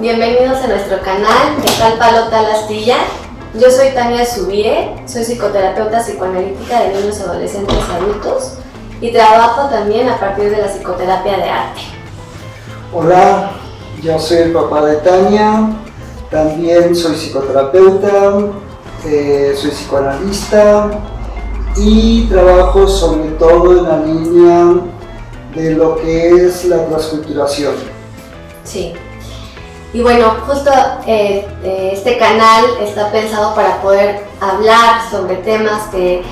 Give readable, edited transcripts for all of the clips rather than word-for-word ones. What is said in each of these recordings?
Bienvenidos a nuestro canal de Tal Palo Tal Astilla. Yo soy Tania Zubire, soy psicoterapeuta psicoanalítica de niños, adolescentes y adultos y trabajo también a partir de la psicoterapia de arte. Hola, yo soy el papá de Tania, también soy psicoterapeuta, soy psicoanalista y trabajo sobre todo en la línea de lo que es la transculturación. Sí. Y bueno, justo este canal está pensado para poder hablar sobre temas que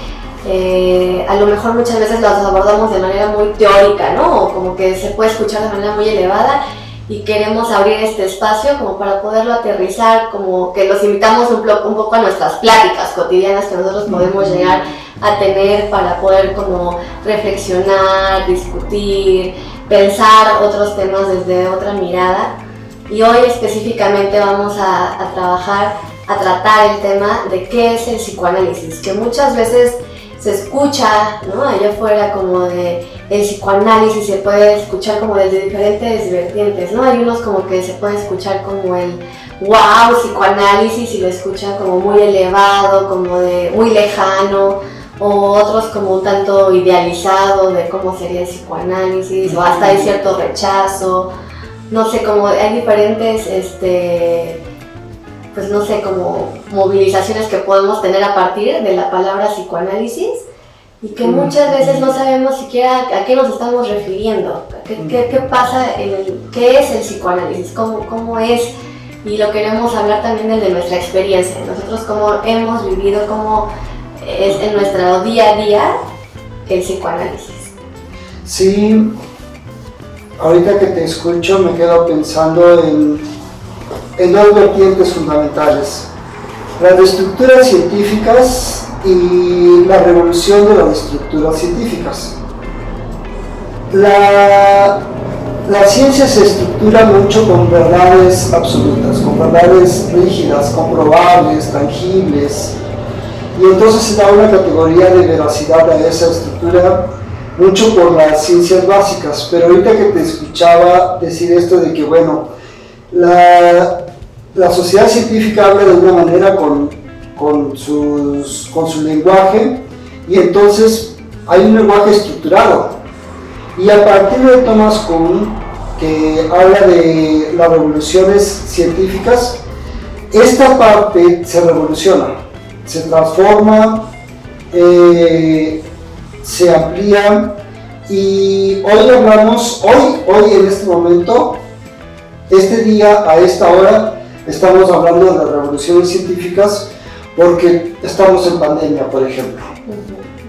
a lo mejor muchas veces los abordamos de manera muy teórica, ¿no? O como que se puede escuchar de manera muy elevada y queremos abrir este espacio como para poderlo aterrizar, como que los invitamos un poco a nuestras pláticas cotidianas que nosotros podemos llegar a tener para poder como reflexionar, discutir, pensar otros temas desde otra mirada. Y hoy específicamente vamos a tratar el tema de qué es el psicoanálisis, que muchas veces se escucha, ¿no?, allá afuera como de el psicoanálisis, se puede escuchar como desde diferentes vertientes, ¿no? Hay unos como que se puede escuchar como el wow, psicoanálisis, y lo escuchan como muy elevado, como de muy lejano, o otros como un tanto idealizado de cómo sería el psicoanálisis, o hasta hay cierto rechazo. No sé, como hay diferentes, pues no sé, como movilizaciones que podemos tener a partir de la palabra psicoanálisis y que muchas veces no sabemos siquiera a qué nos estamos refiriendo, qué pasa, qué es el psicoanálisis, cómo es, y lo queremos hablar también desde nuestra experiencia, nosotros cómo hemos vivido, cómo es en nuestro día a día el psicoanálisis. Sí. Ahorita que te escucho me quedo pensando en dos vertientes fundamentales: las estructuras científicas y la revolución de las estructuras científicas. La ciencia se estructura mucho con verdades absolutas, con verdades rígidas, comprobables, tangibles, y entonces se da una categoría de veracidad a esa estructura mucho por las ciencias básicas. Pero ahorita que te escuchaba decir esto de que, bueno, la sociedad científica habla de una manera con su lenguaje, y entonces hay un lenguaje estructurado. Y a partir de Thomas Kuhn, que habla de las revoluciones científicas, esta parte se revoluciona, se transforma, se amplía, y hoy hablamos, hoy en este momento, este día, a esta hora, estamos hablando de las revoluciones científicas porque estamos en pandemia, por ejemplo.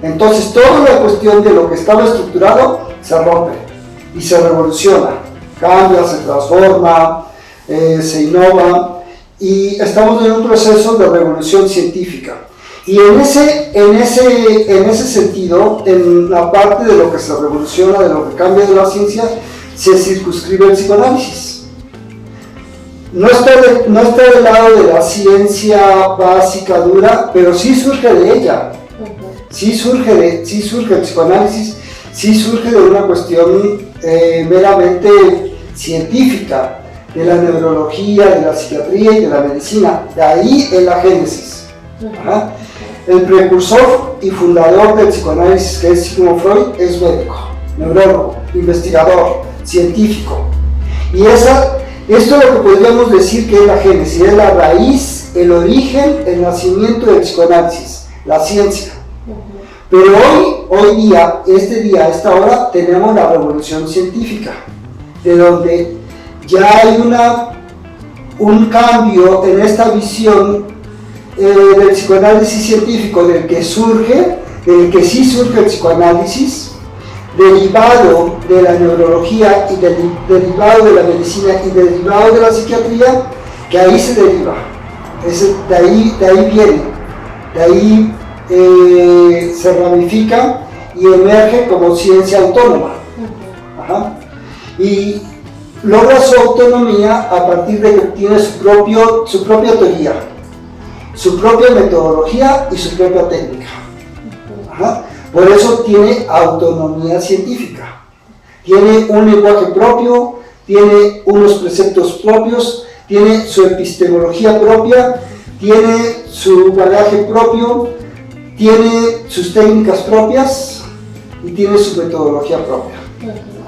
Entonces toda la cuestión de lo que estaba estructurado se rompe y se revoluciona, cambia, se transforma, se innova, y estamos en un proceso de revolución científica. Y en ese sentido, en la parte de lo que se revoluciona, de lo que cambia de la ciencia, se circunscribe el psicoanálisis. No está del lado de la ciencia básica dura, pero sí surge de ella. Sí surge el psicoanálisis, sí surge de una cuestión meramente científica, de la neurología, de la psiquiatría y de la medicina. De ahí es la génesis. Ajá. El precursor y fundador del psicoanálisis, que es Sigmund Freud, es médico, neurólogo, investigador, científico. Y esto es lo que podríamos decir que es la génesis, es la raíz, el origen, el nacimiento del psicoanálisis, la ciencia. Pero hoy día, a esta hora, tenemos la revolución científica, de donde ya hay un cambio en esta visión del psicoanálisis científico, del que sí surge el psicoanálisis, derivado de la neurología y derivado de la medicina y derivado de la psiquiatría, que ahí se deriva, de ahí viene, de ahí se ramifica y emerge como ciencia autónoma. Ajá. Y logra su autonomía a partir de que tiene su propia teoría, su propia metodología y su propia técnica. Ajá. Por eso tiene autonomía científica, tiene un lenguaje propio, tiene unos preceptos propios, tiene su epistemología propia, tiene su bagaje propio, tiene sus técnicas propias y tiene su metodología propia.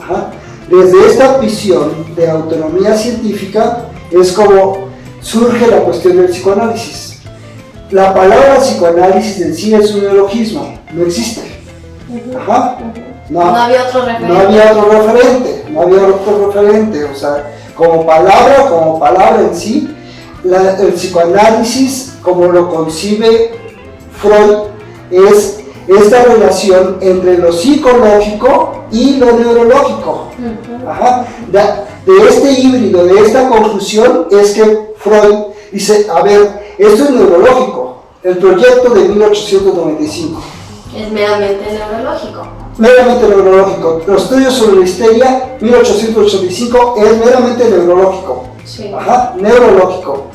Ajá. Desde esta visión de autonomía científica es como surge la cuestión del psicoanálisis. La palabra psicoanálisis en sí es un neologismo, no existe. Ajá. No había otro referente. No había otro referente, o sea, como palabra en sí, el psicoanálisis, como lo concibe Freud, es esta relación entre lo psicológico y lo neurológico. Ajá. De este híbrido, de esta confusión, es que Freud dice, a ver, esto es neurológico, el proyecto de 1895. Es meramente neurológico. Meramente neurológico. Los estudios sobre la histeria, 1885, es meramente neurológico. Sí. Ajá, neurológico.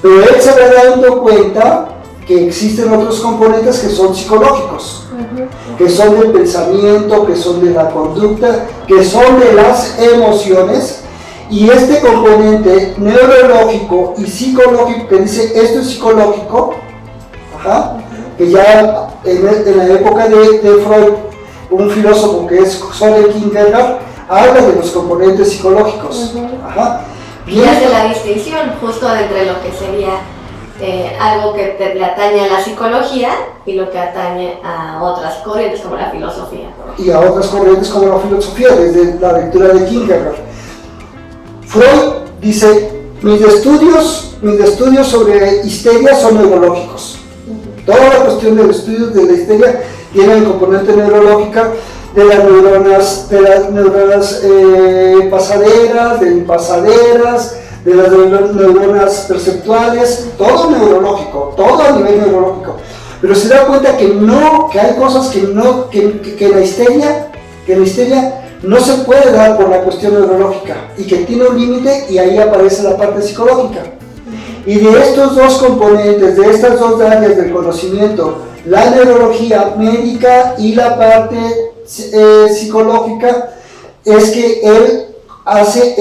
Pero él se va dando cuenta que existen otros componentes que son psicológicos, que son del pensamiento, que son de la conducta, que son de las emociones, y este componente neurológico y psicológico, que dice esto es psicológico, ajá, que ya en la época de Freud, un filósofo que es Søren Kierkegaard, habla de los componentes psicológicos. Ajá. Y hace la distinción justo entre lo que sería algo que le atañe a la psicología y lo que atañe a otras corrientes como la filosofía. Y a otras corrientes como la filosofía, desde la lectura de Kierkegaard. Freud dice, mis estudios sobre histeria son neurológicos. Toda la cuestión de los estudios de la histeria tiene el componente neurológica de las neuronas pasaderas, de impasaderas, de las neuronas perceptuales, todo neurológico, todo a nivel neurológico. Pero se da cuenta que hay cosas que la histeria no se puede dar por la cuestión neurológica y que tiene un límite, y ahí aparece la parte psicológica. Y de estos dos componentes, de estas dos áreas del conocimiento, la neurología médica y la parte psicológica, es que él hace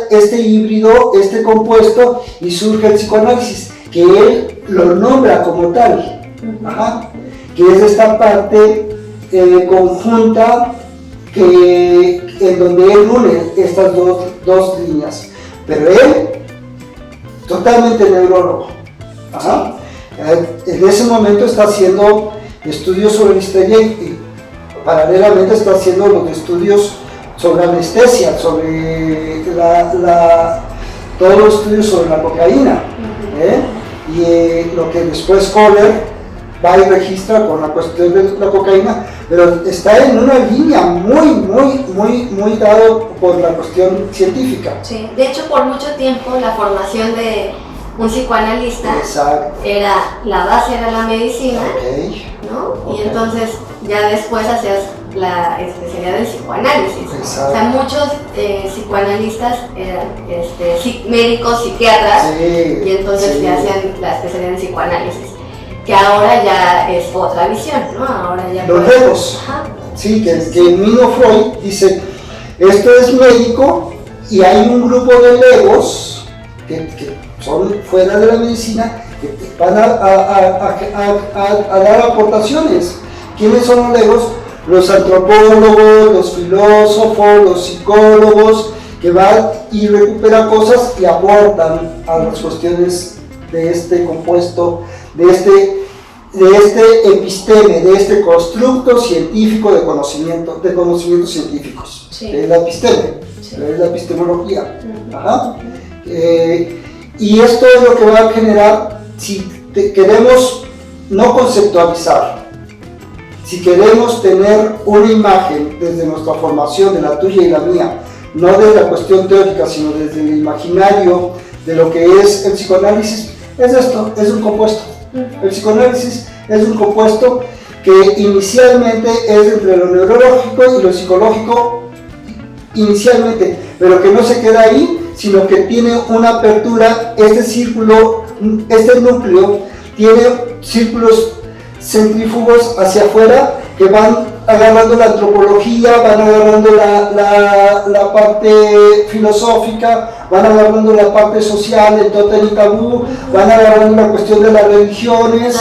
este híbrido, este compuesto, y surge el psicoanálisis, que él lo nombra como tal. Ajá. Que es esta parte conjunta en donde él une estas dos líneas, pero él totalmente neurólogo. Ajá. En ese momento está haciendo estudios sobre la histeria y paralelamente está haciendo los estudios sobre anestesia, sobre todos los estudios sobre la cocaína, y lo que después Kohler va y registra con la cuestión de la cocaína, pero está en una línea muy dado por la cuestión científica. Sí, de hecho por mucho tiempo la formación de un psicoanalista, la base era la medicina, ¿no? Y entonces ya después hacías la especialidad del psicoanálisis. Exacto. O sea, muchos psicoanalistas eran médicos, psiquiatras, y entonces ya hacían la especialidad en psicoanálisis, que ahora ya es otra visión, ¿no? Ahora ya los legos. Sí, que el mismo Freud dice, esto es médico y hay un grupo de legos que son fuera de la medicina, que van a dar aportaciones. ¿Quiénes son los legos? Los antropólogos, los filósofos, los psicólogos, que van y recuperan cosas y aportan a las cuestiones de este compuesto, de este episteme, de este constructo científico de conocimientos científicos. Sí. Es la episteme, sí. Es la epistemología. Ajá. Y esto es lo que va a generar, si queremos no conceptualizar, si queremos tener una imagen desde nuestra formación, de la tuya y la mía, no desde la cuestión teórica, sino desde el imaginario de lo que es el psicoanálisis, es esto, es un compuesto. El psicoanálisis es un compuesto que inicialmente es entre lo neurológico y lo psicológico, inicialmente, pero que no se queda ahí, sino que tiene una apertura. Este círculo, este núcleo, tiene círculos centrífugos hacia afuera que van agarrando la antropología, van agarrando la parte filosófica, van agarrando la parte social, el tótem y tabú, van agarrando la cuestión de las religiones,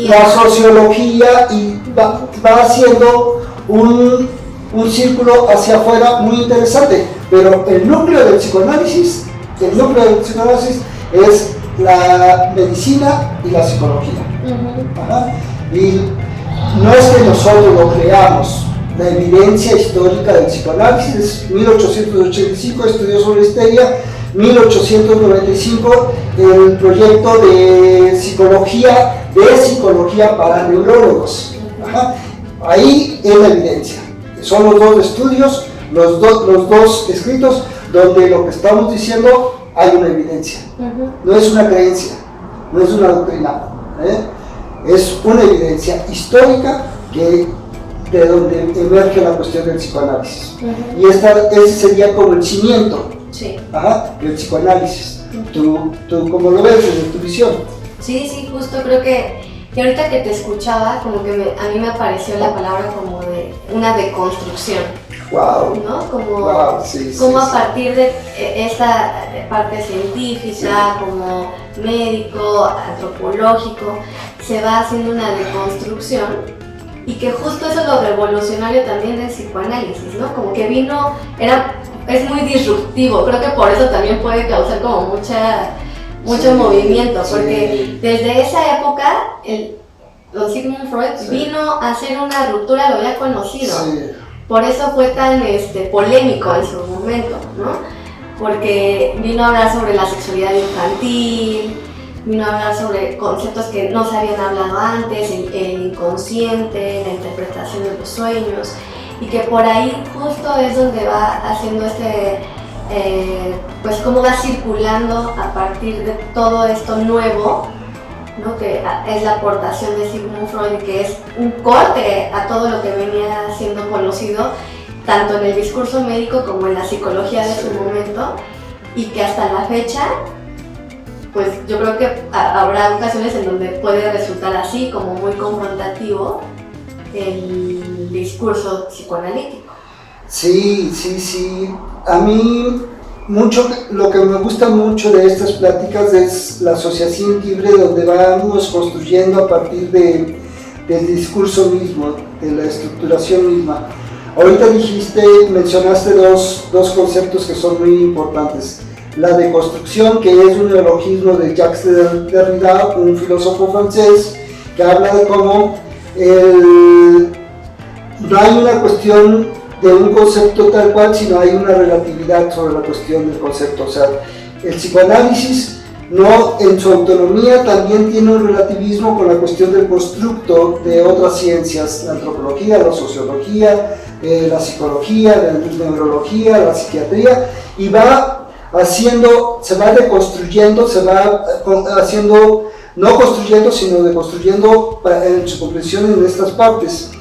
la sociología y va haciendo un círculo hacia afuera muy interesante. Pero el núcleo del psicoanálisis es la medicina y la psicología. Ajá. Y no es que nosotros lo creamos, la evidencia histórica del psicoanálisis es 1885, estudió sobre histeria, 1895 el proyecto de psicología para neurólogos. Ajá. Ahí es la evidencia, son los dos estudios, los dos escritos donde lo que estamos diciendo hay una evidencia, no es una creencia, no es una doctrina, es una evidencia histórica de donde emerge la cuestión del psicoanálisis. Y ese sería como el cimiento del psicoanálisis. ¿Tú cómo lo ves desde tu visión? Sí, justo creo que ahorita que te escuchaba, como que a mí me apareció la palabra como de una deconstrucción. Wow. ¿No? Como a partir de esta parte científica, como médico, antropológico, se va haciendo una deconstrucción, y que justo eso es lo revolucionario también del psicoanálisis, ¿no? Como que es muy disruptivo, creo que por eso también puede causar como mucho movimiento, porque desde esa época don Sigmund Freud vino a hacer una ruptura, lo había conocido. Por eso fue tan polémico en su momento, ¿no? Porque vino a hablar sobre la sexualidad infantil, vino a hablar sobre conceptos que no se habían hablado antes, el inconsciente, la interpretación de los sueños, y que por ahí justo es donde va haciendo pues cómo va circulando a partir de todo esto nuevo, ¿no? Que es la aportación de Sigmund Freud, que es un corte a todo lo que venía siendo conocido tanto en el discurso médico como en la psicología de su momento, y que hasta la fecha pues yo creo que habrá ocasiones en donde puede resultar así como muy confrontativo el discurso psicoanalítico. Sí. A mí lo que me gusta mucho de estas pláticas es la asociación libre, donde vamos construyendo a partir del discurso mismo, de la estructuración misma. Ahorita mencionaste dos conceptos que son muy importantes. La deconstrucción, que es un neologismo de Jacques Derrida, un filósofo francés, que habla de cómo no hay una cuestión de un concepto tal cual, sino hay una relatividad sobre la cuestión del concepto. O sea, el psicoanálisis, no en su autonomía, también tiene un relativismo con la cuestión del constructo de otras ciencias, la antropología, la sociología, la psicología, la neurología, la psiquiatría, y se va deconstruyendo, se va haciendo, no construyendo, sino deconstruyendo en su comprensión en estas partes.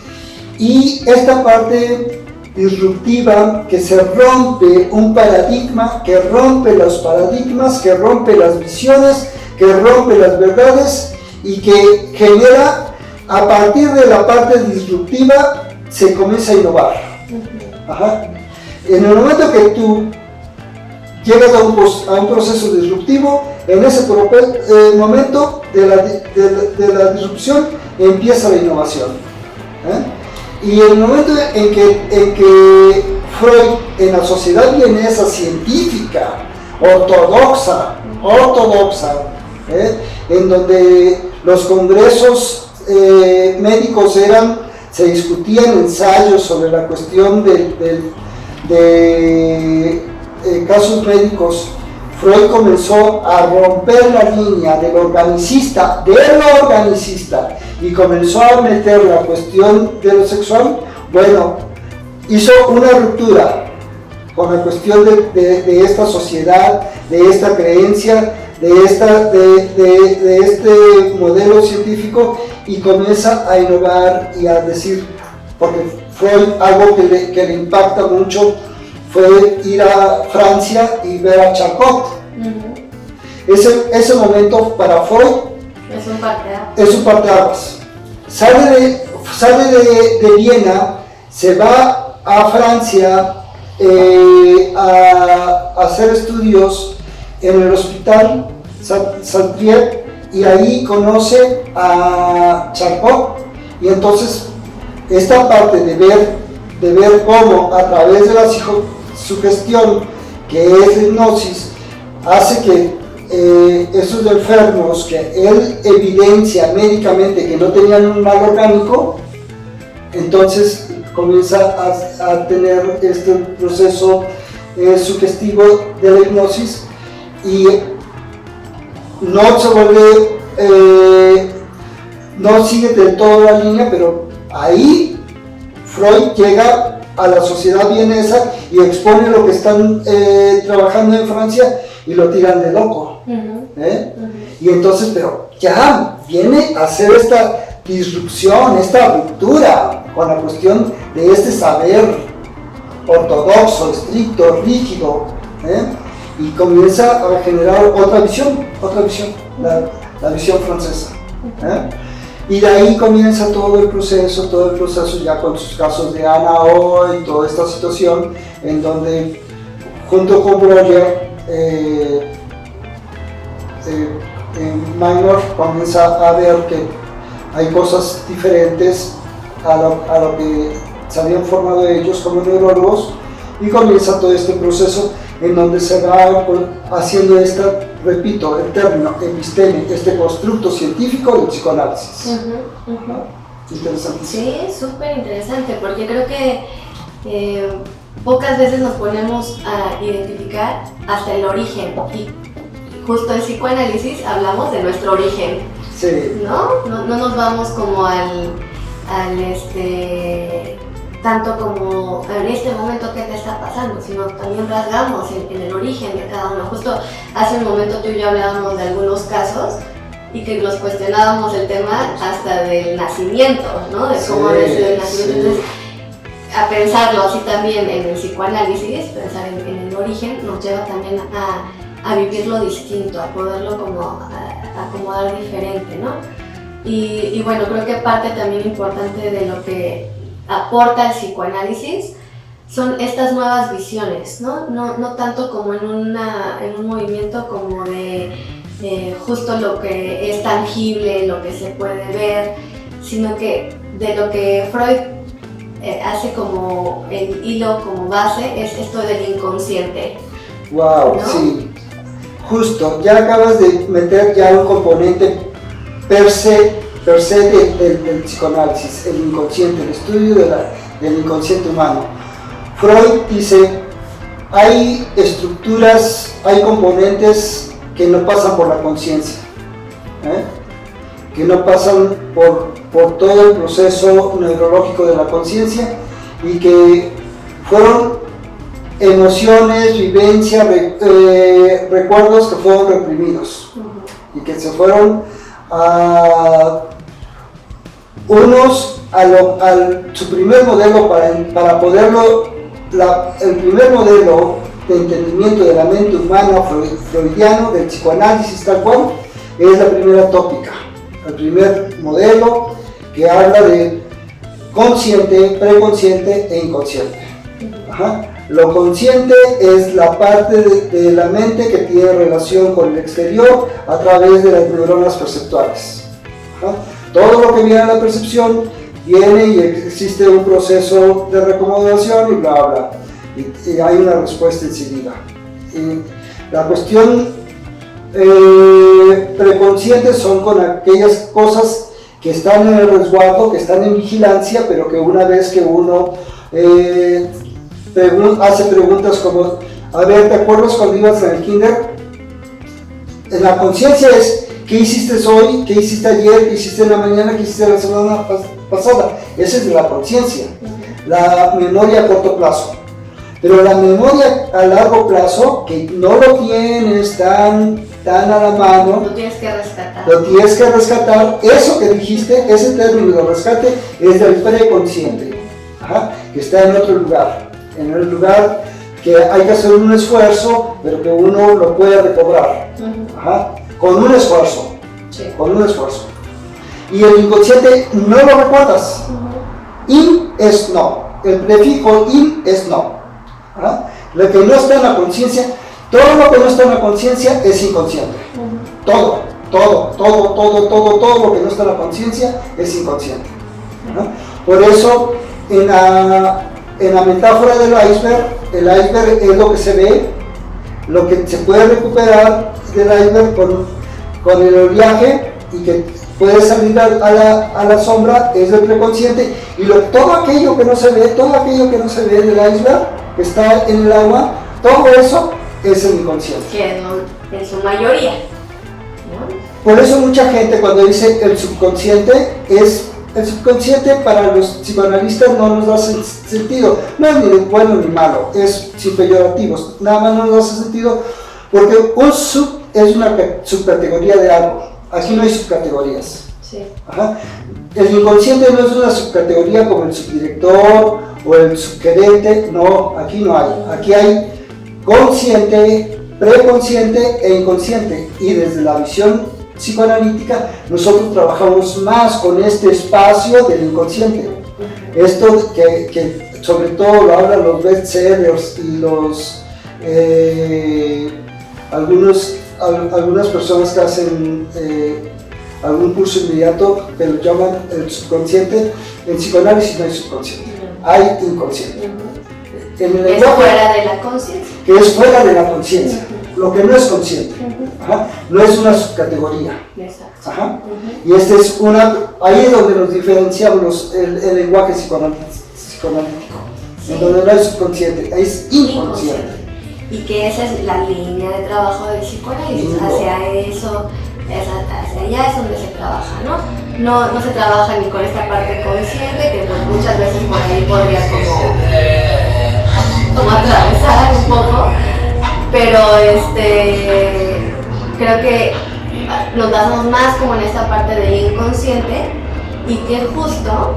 Y esta parte disruptiva, que se rompe un paradigma, que rompe los paradigmas, que rompe las visiones, que rompe las verdades, y que genera, a partir de la parte disruptiva, se comienza a innovar. En el momento que tú llegas a un proceso disruptivo, en ese momento de la disrupción empieza la innovación. Y el momento en que Freud, en la sociedad vienesa científica, ortodoxa, en donde los congresos médicos se discutían ensayos sobre la cuestión de casos médicos, Freud comenzó a romper la línea del organicista y comenzó a meter la cuestión de lo sexual. Bueno, hizo una ruptura con la cuestión de esta sociedad, de esta creencia, de este modelo científico, y comienza a innovar y a decir, porque Freud, algo que le impacta mucho fue ir a Francia y ver a Charcot. Ese momento para Freud es un parteaguas. sale de Viena, se va a Francia a hacer estudios en el hospital Saint-Pierre, y ahí conoce a Charcot, y entonces esta parte de ver cómo a través de la sugestión, que es la hipnosis, hace que esos enfermos que él evidencia médicamente que no tenían un mal orgánico, entonces comienza a tener este proceso sugestivo de la hipnosis, y no se vuelve, no sigue del todo la línea, pero ahí Freud llega a la sociedad vienesa y expone lo que están trabajando en Francia y lo tiran de loco. Y entonces, pero ya viene a hacer esta disrupción, esta ruptura con la cuestión de este saber ortodoxo, estricto, rígido, y comienza a generar otra visión, la visión francesa. Y de ahí comienza todo el proceso ya con sus casos de Ana O y toda esta situación, en donde junto con Breuer, Minor comienza a ver que hay cosas diferentes a lo que se habían formado ellos como neurólogos, y comienza todo este proceso en donde se va haciendo repito, el término episteme, este constructo científico del psicoanálisis. Interesante. Sí, súper interesante, porque creo que pocas veces nos ponemos a identificar hasta el origen, y justo en psicoanálisis hablamos de nuestro origen. Sí. No nos vamos como al tanto como en este momento qué te está pasando, sino también rasgamos en el origen de cada uno. Justo hace un momento tú y yo hablábamos de algunos casos y que nos cuestionábamos el tema hasta del nacimiento, ¿no? De cómo había sido el nacimiento. Sí. Entonces, a pensarlo así también en el psicoanálisis, pensar en el origen, nos lleva también a vivirlo distinto, a poderlo como acomodar diferente, ¿no? Y bueno, creo que parte también importante de lo que aporta el psicoanálisis son estas nuevas visiones, ¿no? No tanto como en un movimiento como de justo lo que es tangible, lo que se puede ver, sino que de lo que Freud hace como el hilo, como base, es esto del inconsciente. Wow, ¿no? Sí. Justo, ya acabas de meter ya un componente per se del psicoanálisis, el inconsciente, el estudio del inconsciente humano. Freud dice, hay estructuras, hay componentes que no pasan por la conciencia, que no pasan por todo el proceso neurológico de la conciencia, y que fueron emociones, vivencias, recuerdos que fueron reprimidos y que se fueron su primer modelo para poderlo, el primer modelo de entendimiento de la mente humana freudiano, del psicoanálisis tal cual, es la primera tópica, el primer modelo que habla de consciente, preconsciente e inconsciente. Lo consciente es la parte de la mente que tiene relación con el exterior a través de las neuronas perceptuales. Todo lo que viene a la percepción viene y existe un proceso de reacomodación y bla bla, y hay una respuesta enseguida. La cuestión preconsciente son con aquellas cosas que están en el resguardo, que están en vigilancia, pero que una vez que uno hace preguntas como, a ver, ¿te acuerdas cuando ibas en el kinder? En la conciencia es, ¿qué hiciste hoy? ¿Qué hiciste ayer? ¿Qué hiciste en la mañana? ¿Qué hiciste la semana pasada? Esa es la conciencia, la memoria a corto plazo. Pero la memoria a largo plazo, que no lo tienes tan a la mano, lo tienes que rescatar. Lo tienes que rescatar. Eso que dijiste, ese término de rescate, es del preconsciente, que está en otro lugar. En el lugar que hay que hacer un esfuerzo, pero que uno lo puede recobrar, con un esfuerzo, sí. Con un esfuerzo. y el inconsciente no lo recuerdas. In es no, el prefijo in es no. ¿Ah? Lo que no está en la conciencia, todo lo que no está en la conciencia es inconsciente. Todo lo que no está en la conciencia es inconsciente. ¿No? Por eso, en la metáfora del iceberg, el iceberg es lo que se ve, lo que se puede recuperar del iceberg con el oleaje y que puede salir a la sombra es el preconsciente, y todo aquello que no se ve, del iceberg que está en el agua, todo eso es el inconsciente. Que en su mayoría, ¿no? Por eso mucha gente cuando dice el subconsciente para los psicoanalistas no nos da sentido, no es ni bueno ni malo, es sin peyorativos, nada más no nos hace sentido porque un sub es una subcategoría de algo, aquí no hay subcategorías. Sí. Ajá. El inconsciente no es una subcategoría como el subdirector o el subgerente, no, aquí no hay, aquí hay consciente, preconsciente e inconsciente, y desde la visión psicoanalítica nosotros trabajamos más con este espacio del inconsciente. Esto que sobre todo lo hablan los bestsellers y algunas personas que hacen algún curso inmediato que lo llaman el subconsciente. En psicoanálisis no hay subconsciente, hay inconsciente. En el es fuera de la conciencia. Que es fuera de la conciencia, lo que no es consciente. Ajá. No es una subcategoría. Exacto. Ajá. Y ahí es donde nos diferenciamos el lenguaje psicoanalítico, en donde no es subconsciente, es inconsciente. Y que esa es la línea de trabajo del psicoanálisis, hacia allá es donde se trabaja, ¿no? No se trabaja ni con esta parte consciente, que pues muchas veces por ahí podría como atravesar un poco, pero creo que nos basamos más como en esta parte del inconsciente, y que justo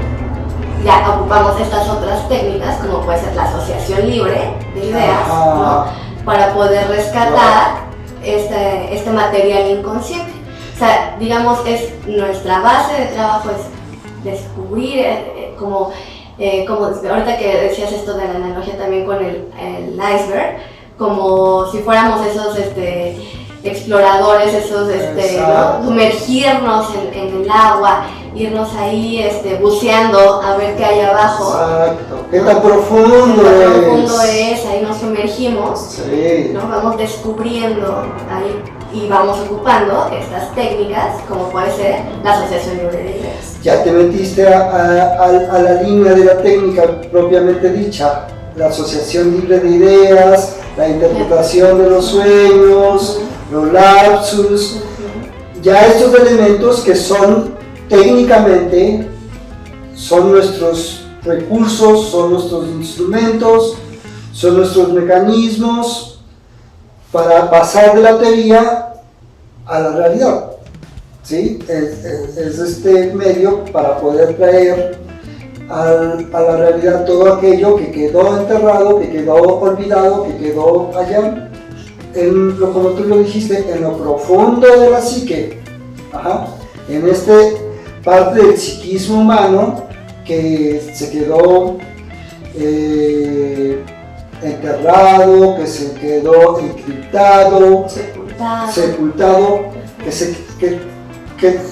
ya ocupamos estas otras técnicas, como puede ser la asociación libre de ideas, ¿no? Para poder rescatar este material inconsciente. O sea, digamos, nuestra base de trabajo es descubrir, como ahorita que decías esto de la analogía también con el iceberg, como si fuéramos esos exploradores, ¿no? Sumergirnos en el agua, irnos ahí buceando a ver qué hay abajo. Exacto. ¿Qué tan profundo es? Ahí nos sumergimos, sí. ¿no? Vamos descubriendo ahí y vamos ocupando estas técnicas, como puede ser la asociación libre de ideas. Ya te metiste a la línea de la técnica propiamente dicha, la asociación libre de ideas, la interpretación de los sueños, los lapsus, ya estos elementos que son técnicamente, son nuestros recursos, son nuestros instrumentos, son nuestros mecanismos para pasar de la teoría a la realidad. ¿Sí? Es este medio para poder traer a la realidad todo aquello que quedó enterrado, que quedó olvidado, que quedó allá, como tú lo dijiste, en lo profundo de la psique. Ajá. En parte del psiquismo humano que se quedó enterrado, que se quedó encriptado, sepultado,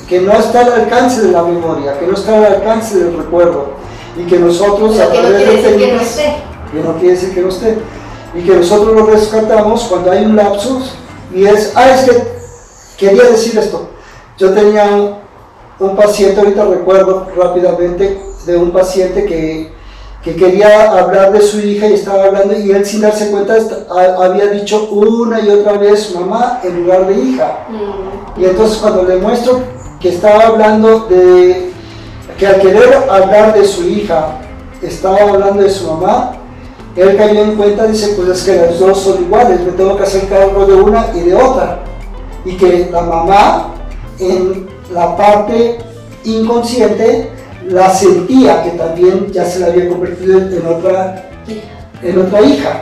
que no está al alcance de la memoria, que no está al alcance del recuerdo, y que nosotros a través de técnicas, que no quiere decir que no esté, y que nosotros lo rescatamos cuando hay un lapsus y es que quería decir esto. Yo tenía un paciente, ahorita recuerdo rápidamente de un paciente que quería hablar de su hija y estaba hablando, y él sin darse cuenta había dicho una y otra vez mamá en lugar de hija. Y entonces cuando le muestro que estaba hablando que al querer hablar de su hija estaba hablando de su mamá, él cayó en cuenta, dice, pues es que las dos son iguales, me tengo que hacer cargo de una y de otra, y que la mamá en la parte inconsciente la sentía, que también ya se la había convertido en otra hija,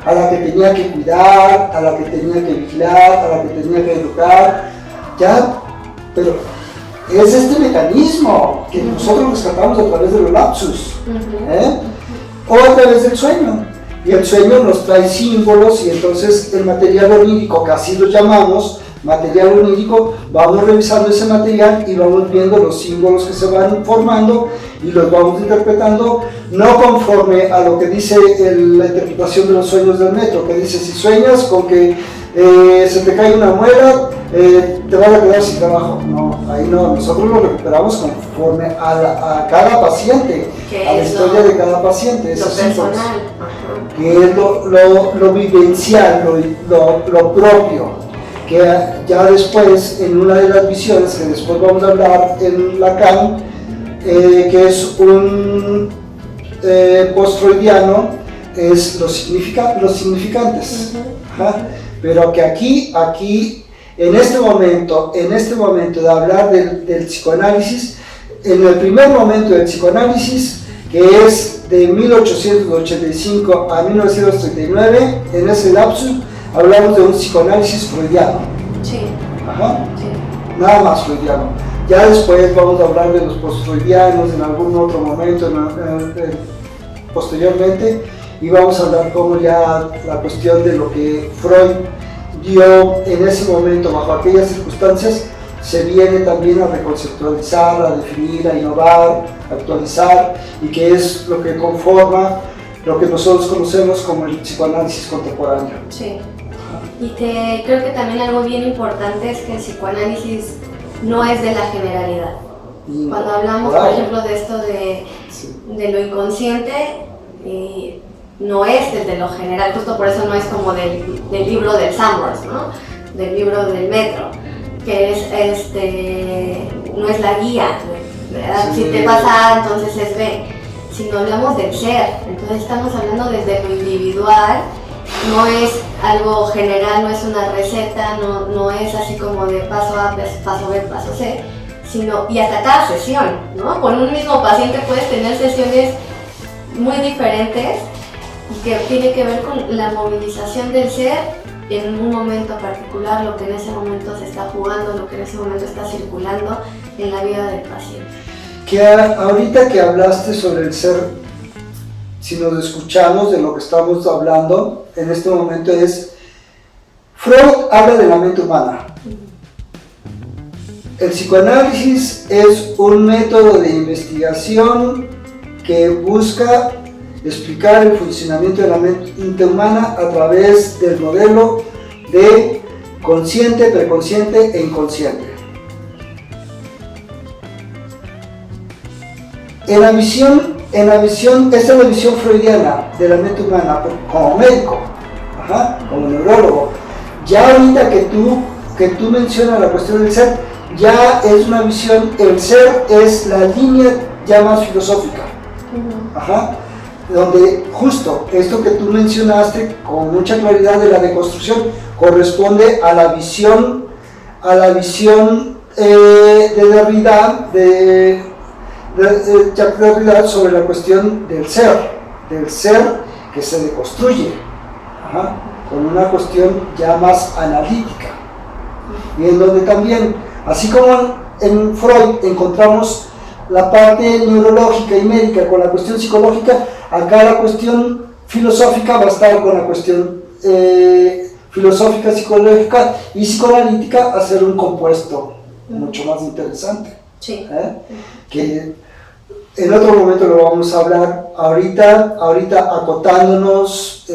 a la que tenía que cuidar, a la que tenía que vigilar, a la que tenía que educar, ya, pero es este mecanismo que nosotros rescatamos a través de los lapsus, o a través del sueño. Y el sueño nos trae símbolos, y entonces el material onírico, que así lo llamamos, material onírico, vamos revisando ese material y vamos viendo los símbolos que se van formando y los vamos interpretando, no conforme a lo que dice la interpretación de los sueños del metro, que dice: si sueñas con que se te cae una muela, te vas a quedar sin trabajo. No, ahí no, nosotros lo recuperamos conforme a cada paciente, a la historia de cada paciente, lo personal, que es lo vivencial, lo propio, que ya después, en una de las visiones que después vamos a hablar en Lacan, que es un post-freudiano, es los significantes. Pero que aquí, en este momento de hablar del psicoanálisis, en el primer momento del psicoanálisis, que es de 1885 a 1939, en ese lapsus hablamos de un psicoanálisis freudiano. Sí. Sí. Nada más freudiano. Ya después vamos a hablar de los post-freudianos en algún otro momento, posteriormente, y vamos a hablar como ya la cuestión de lo que Freud dio en ese momento, bajo aquellas circunstancias, se viene también a reconceptualizar, a definir, a innovar, a actualizar, y que es lo que conforma lo que nosotros conocemos como el psicoanálisis contemporáneo. Sí. Y creo que también algo bien importante es que el psicoanálisis no es de la generalidad. Cuando hablamos, por ejemplo, de esto de lo inconsciente, no es desde lo general, justo por eso no es como del libro del Sanders, ¿no? Del libro del metro, que no es la guía, ¿verdad? Si te pasa A, entonces es B, sino hablamos del ser. Entonces estamos hablando desde lo individual, no es algo general, no es una receta, no es así como de paso A, paso B, paso C, sino, y hasta cada sesión, ¿no? Con un mismo paciente puedes tener sesiones muy diferentes, y que tiene que ver con la movilización del ser en un momento particular, lo que en ese momento se está jugando, lo que en ese momento está circulando en la vida del paciente. Que ahorita que hablaste sobre el ser, si nos escuchamos de lo que estamos hablando en este momento, Freud habla de la mente humana. El psicoanálisis es un método de investigación que busca explicar el funcionamiento de la mente humana a través del modelo de consciente, preconsciente e inconsciente. Esta es la visión freudiana de la mente humana como médico, como neurólogo. Ya ahorita que tú mencionas la cuestión del ser, ya es una visión, el ser es la línea ya más filosófica, donde justo esto que tú mencionaste con mucha claridad de la deconstrucción corresponde a la visión de Derrida, de Jacques Derrida, sobre la cuestión del ser que se deconstruye, con una cuestión ya más analítica, y en donde también, así como en Freud encontramos la parte neurológica y médica con la cuestión psicológica, acá la cuestión filosófica va a estar con la cuestión filosófica, psicológica y psicoanalítica, a ser un compuesto mucho más interesante. Sí. Que en otro momento lo vamos a hablar. Ahorita acotándonos,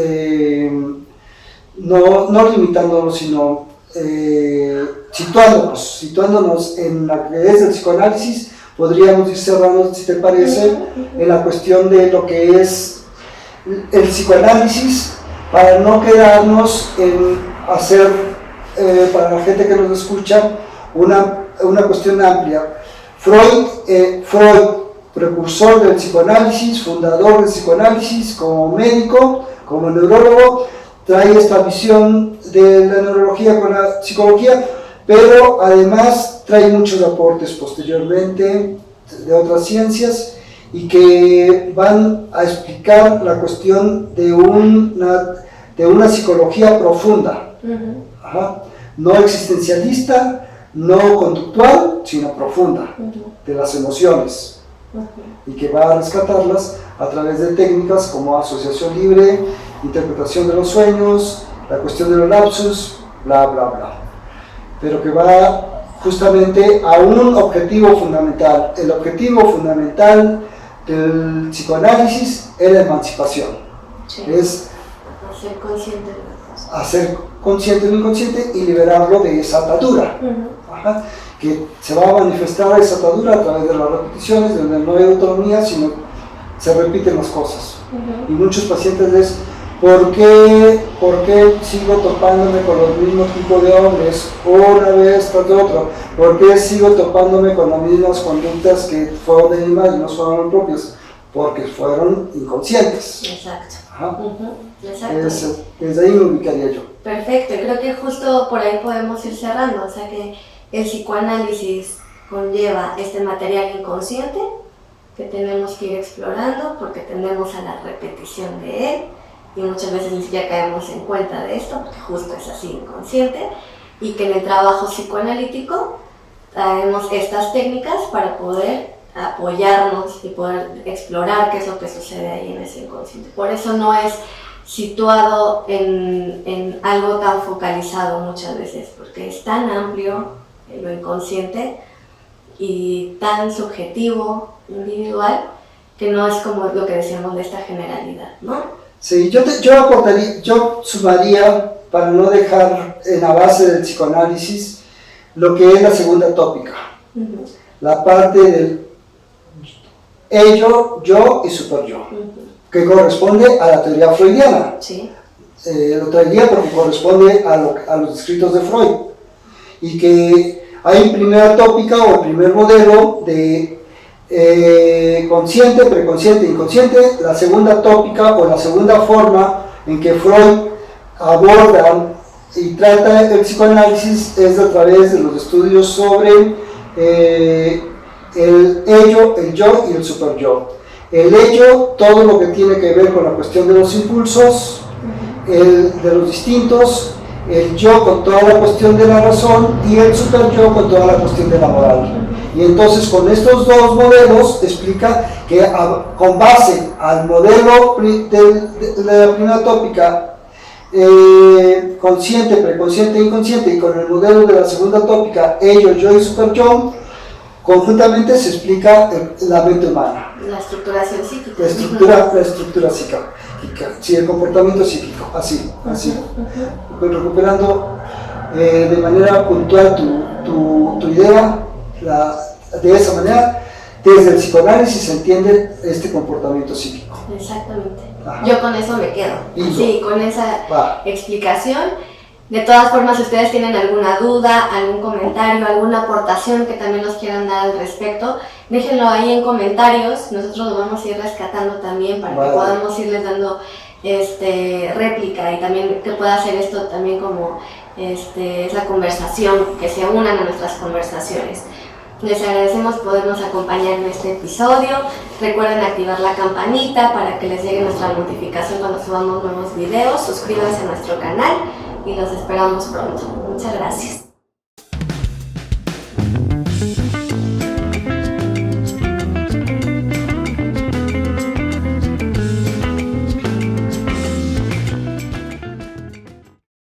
no limitándonos, sino situándonos en la que es el psicoanálisis. Podríamos ir cerrando, si te parece, en la cuestión de lo que es el psicoanálisis, para no quedarnos en hacer, para la gente que nos escucha, una cuestión amplia. Freud, precursor del psicoanálisis, fundador del psicoanálisis, como médico, como neurólogo, trae esta visión de la neurología con la psicología, pero además trae muchos aportes posteriormente de otras ciencias, y que van a explicar la cuestión de una psicología profunda, no existencialista, no conductual, sino profunda, de las emociones, y que va a rescatarlas a través de técnicas como asociación libre, interpretación de los sueños, la cuestión de los lapsus, bla, bla, bla. Pero que va justamente a un objetivo fundamental. El objetivo fundamental del psicoanálisis es la emancipación. Sí. Es hacer consciente de las cosas. Hacer consciente lo inconsciente y liberarlo de esa atadura. Ajá, que se va a manifestar esa atadura a través de las repeticiones, donde no hay autonomía, sino se repiten las cosas. Y muchos pacientes les ¿por qué sigo topándome con los mismos tipos de hombres una vez tras otra? ¿Por qué sigo topándome con las mismas conductas que fueron de mi madre y no fueron propias? Porque fueron inconscientes. Exacto. Ajá. Exacto. Desde ahí me ubicaría yo. Perfecto, y creo que justo por ahí podemos ir cerrando, o sea que el psicoanálisis conlleva este material inconsciente que tenemos que ir explorando porque tendemos a la repetición de él y muchas veces ni siquiera caemos en cuenta de esto porque justo es así inconsciente, y que en el trabajo psicoanalítico traemos estas técnicas para poder apoyarnos y poder explorar qué es lo que sucede ahí en ese inconsciente. Por eso no es situado en algo tan focalizado muchas veces, porque es tan amplio lo inconsciente y tan subjetivo, individual, que no es como lo que decíamos de esta generalidad, ¿no? Sí, yo sumaría, para no dejar en la base del psicoanálisis, lo que es la segunda tópica, la parte del ello, yo y superyo, que corresponde a la teoría freudiana. Sí. Lo traería porque corresponde a los escritos de Freud, y que hay primera tópica o el primer modelo de consciente, preconsciente, inconsciente. La segunda tópica o la segunda forma en que Freud aborda y trata el psicoanálisis es a través de los estudios sobre el ello, el yo y el superyo. El ello, todo lo que tiene que ver con la cuestión de los impulsos, de los distintos, el yo con toda la cuestión de la razón y el superyo con toda la cuestión de la moral. Y entonces con estos dos modelos explica que con base al modelo de la primera tópica, consciente, preconsciente, inconsciente, y con el modelo de la segunda tópica, ello, yo y superyo, conjuntamente se explica la mente humana. La estructuración psíquica. La estructura psíquica, sí, el comportamiento psíquico, así. Recuperando de manera puntual tu idea, de esa manera, desde el psicoanálisis se entiende este comportamiento psíquico. Exactamente. Ajá. Yo con eso me quedo. Sí, con esa explicación. De todas formas, si ustedes tienen alguna duda, algún comentario, alguna aportación que también nos quieran dar al respecto, déjenlo ahí en comentarios. Nosotros lo vamos a ir rescatando también para que podamos irles dando réplica, y también que pueda hacer esto también como esa conversación, que se unan a nuestras conversaciones. Les agradecemos podernos acompañar en este episodio. Recuerden activar la campanita para que les llegue nuestra notificación cuando subamos nuevos videos. Suscríbanse a nuestro canal y los esperamos pronto. Muchas gracias.